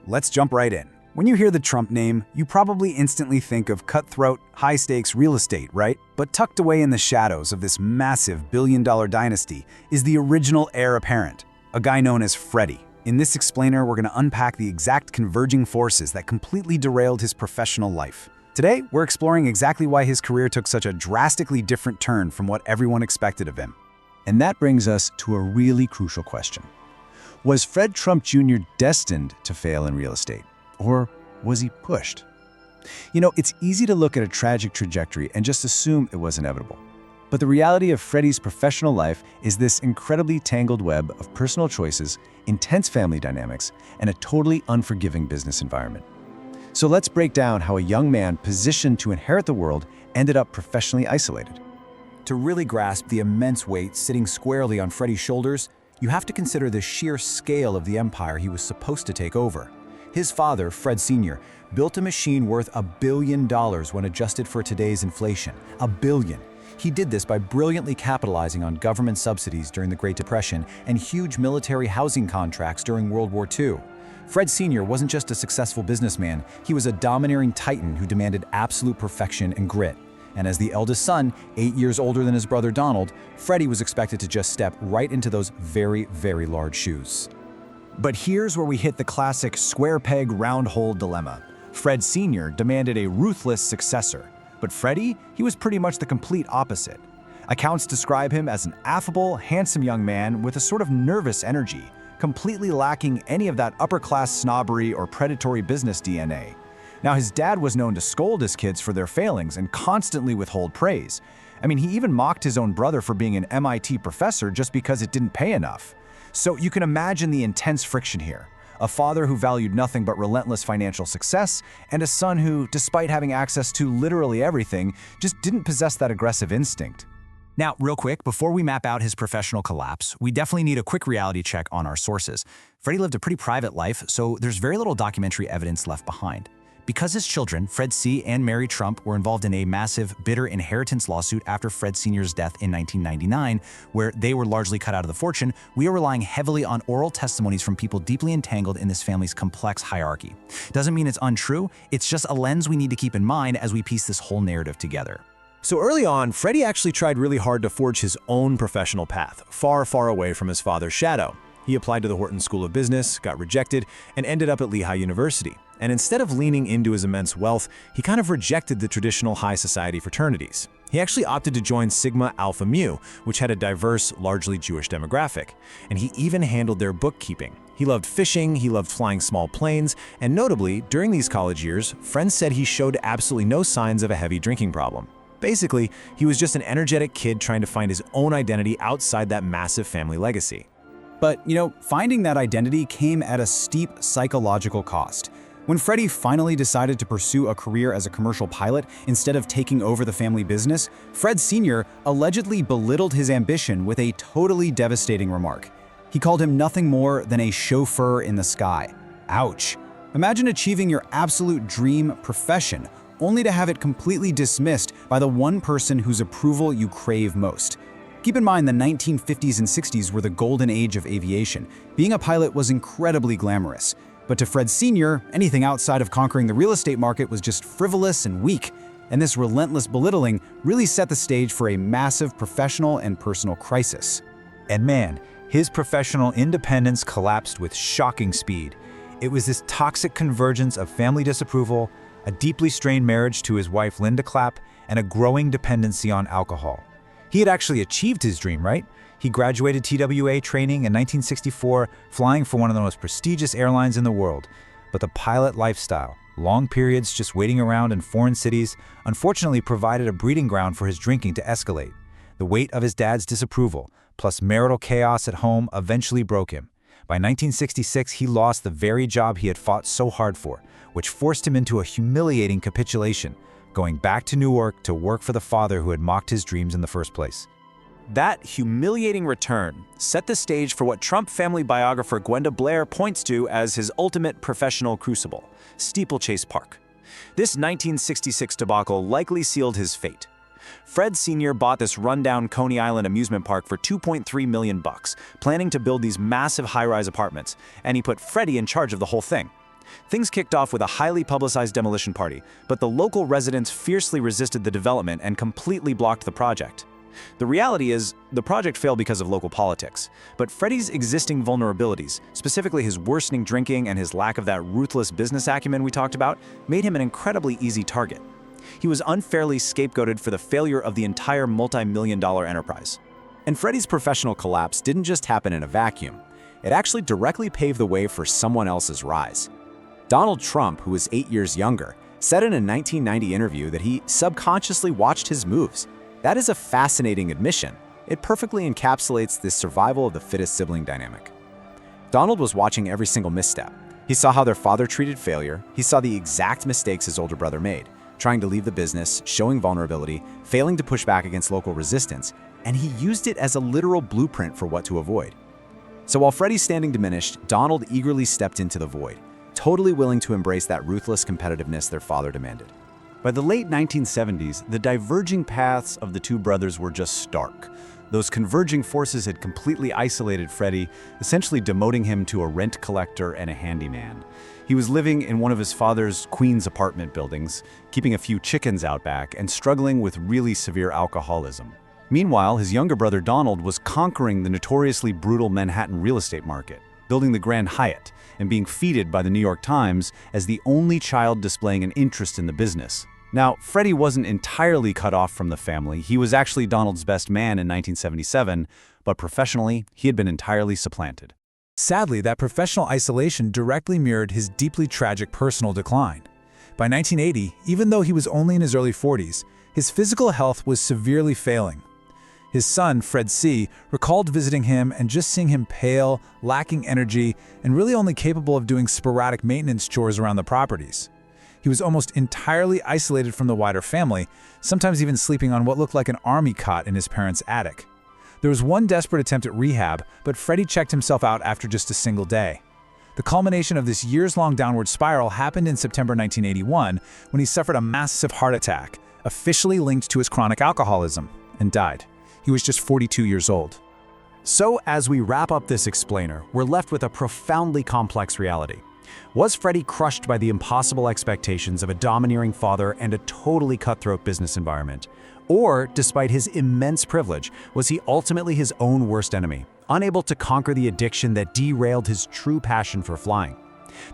let's jump right in. When you hear the Trump name, you probably instantly think of cutthroat, high-stakes real estate, right? But tucked away in the shadows of this massive billion-dollar dynasty is the original heir apparent, a guy known as Freddy. In this explainer, we're going to unpack the exact converging forces that completely derailed his professional life. Today, we're exploring exactly why his career took such a drastically different turn from what everyone expected of him. And that brings us to a really crucial question. Was Fred Trump Jr. destined to fail in real estate? Or was he pushed? You know, it's easy to look at a tragic trajectory and just assume it was inevitable. But the reality of Freddy's professional life is this incredibly tangled web of personal choices, intense family dynamics, and a totally unforgiving business environment. So let's break down how a young man positioned to inherit the world ended up professionally isolated. To really grasp the immense weight sitting squarely on Freddy's shoulders, you have to consider the sheer scale of the empire he was supposed to take over. His father, Fred Sr., built a machine worth $1 billion when adjusted for today's inflation. $1 billion. He did this by brilliantly capitalizing on government subsidies during the Great Depression and huge military housing contracts during World War II. Fred Sr. wasn't just a successful businessman, he was a domineering titan who demanded absolute perfection and grit. And as the eldest son, 8 years older than his brother Donald, Freddy was expected to just step right into those very, very large shoes. But here's where we hit the classic square peg, round hole dilemma. Fred Sr. demanded a ruthless successor, but Freddy, he was pretty much the complete opposite. Accounts describe him as an affable, handsome young man with a sort of nervous energy, completely lacking any of that upper-class snobbery or predatory business DNA. Now, his dad was known to scold his kids for their failings and constantly withhold praise. I mean, he even mocked his own brother for being an MIT professor just because it didn't pay enough. So you can imagine the intense friction here. A father who valued nothing but relentless financial success, and a son who, despite having access to literally everything, just didn't possess that aggressive instinct. Now, real quick, before we map out his professional collapse, we definitely need a quick reality check on our sources. Freddy lived a pretty private life, so there's very little documentary evidence left behind. Because his children, Fred C. and Mary Trump, were involved in a massive, bitter inheritance lawsuit after Fred Sr.'s death in 1999, where they were largely cut out of the fortune, we are relying heavily on oral testimonies from people deeply entangled in this family's complex hierarchy. Doesn't mean it's untrue, it's just a lens we need to keep in mind as we piece this whole narrative together. So early on, Freddy actually tried really hard to forge his own professional path, far, far away from his father's shadow. He applied to the Wharton School of Business, got rejected, and ended up at Lehigh University. And instead of leaning into his immense wealth, he kind of rejected the traditional high society fraternities. He actually opted to join Sigma Alpha Mu, which had a diverse, largely Jewish demographic. And he even handled their bookkeeping. He loved fishing, he loved flying small planes, and notably, during these college years, friends said he showed absolutely no signs of a heavy drinking problem. Basically, he was just an energetic kid trying to find his own identity outside that massive family legacy. But, finding that identity came at a steep psychological cost. When Freddy finally decided to pursue a career as a commercial pilot instead of taking over the family business, Fred Sr. allegedly belittled his ambition with a totally devastating remark. He called him nothing more than a chauffeur in the sky. Ouch. Imagine achieving your absolute dream profession, only to have it completely dismissed by the one person whose approval you crave most. Keep in mind the 1950s and 60s were the golden age of aviation. Being a pilot was incredibly glamorous. But to Fred Sr., anything outside of conquering the real estate market was just frivolous and weak. And this relentless belittling really set the stage for a massive professional and personal crisis. And man, his professional independence collapsed with shocking speed. It was this toxic convergence of family disapproval, a deeply strained marriage to his wife Linda Clapp, and a growing dependency on alcohol. He had actually achieved his dream, right? He graduated TWA training in 1964, flying for one of the most prestigious airlines in the world. But the pilot lifestyle, long periods just waiting around in foreign cities, unfortunately provided a breeding ground for his drinking to escalate. The weight of his dad's disapproval, plus marital chaos at home, eventually broke him. By 1966, he lost the very job he had fought so hard for, which forced him into a humiliating capitulation, going back to Newark to work for the father who had mocked his dreams in the first place. That humiliating return set the stage for what Trump family biographer Gwenda Blair points to as his ultimate professional crucible, Steeplechase Park. This 1966 debacle likely sealed his fate. Fred Sr. bought this rundown Coney Island amusement park for $2.3 million, planning to build these massive high-rise apartments, and he put Freddy in charge of the whole thing. Things kicked off with a highly publicized demolition party, but the local residents fiercely resisted the development and completely blocked the project. The reality is, the project failed because of local politics, but Freddy's existing vulnerabilities, specifically his worsening drinking and his lack of that ruthless business acumen we talked about, made him an incredibly easy target. He was unfairly scapegoated for the failure of the entire multi-million-dollar enterprise. And Freddy's professional collapse didn't just happen in a vacuum. It actually directly paved the way for someone else's rise. Donald Trump, who was 8 years younger, said in a 1990 interview that he subconsciously watched his moves. That is a fascinating admission. It perfectly encapsulates this survival of the fittest sibling dynamic. Donald was watching every single misstep. He saw how their father treated failure. He saw the exact mistakes his older brother made, trying to leave the business, showing vulnerability, failing to push back against local resistance, and he used it as a literal blueprint for what to avoid. So while Freddy's standing diminished, Donald eagerly stepped into the void, totally willing to embrace that ruthless competitiveness their father demanded. By the late 1970s, the diverging paths of the two brothers were just stark. Those converging forces had completely isolated Freddy, essentially demoting him to a rent collector and a handyman. He was living in one of his father's Queens apartment buildings, keeping a few chickens out back, and struggling with really severe alcoholism. Meanwhile, his younger brother Donald was conquering the notoriously brutal Manhattan real estate market, building the Grand Hyatt, and being feted by the New York Times as the only child displaying an interest in the business. Now, Freddy wasn't entirely cut off from the family. He was actually Donald's best man in 1977, but professionally, he had been entirely supplanted. Sadly, that professional isolation directly mirrored his deeply tragic personal decline. By 1980, even though he was only in his early 40s, his physical health was severely failing. His son, Fred C., recalled visiting him and just seeing him pale, lacking energy, and really only capable of doing sporadic maintenance chores around the properties. He was almost entirely isolated from the wider family, sometimes even sleeping on what looked like an army cot in his parents' attic. There was one desperate attempt at rehab, but Freddy checked himself out after just a single day. The culmination of this years-long downward spiral happened in September 1981 when he suffered a massive heart attack, officially linked to his chronic alcoholism, and died. He was just 42 years old. So as we wrap up this explainer, we're left with a profoundly complex reality. Was Freddy crushed by the impossible expectations of a domineering father and a totally cutthroat business environment? Or, despite his immense privilege, was he ultimately his own worst enemy, unable to conquer the addiction that derailed his true passion for flying?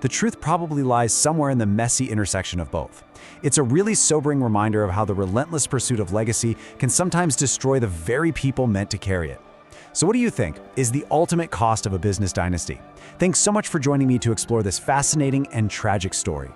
The truth probably lies somewhere in the messy intersection of both. It's a really sobering reminder of how the relentless pursuit of legacy can sometimes destroy the very people meant to carry it. So what do you think is the ultimate cost of a business dynasty? Thanks so much for joining me to explore this fascinating and tragic story.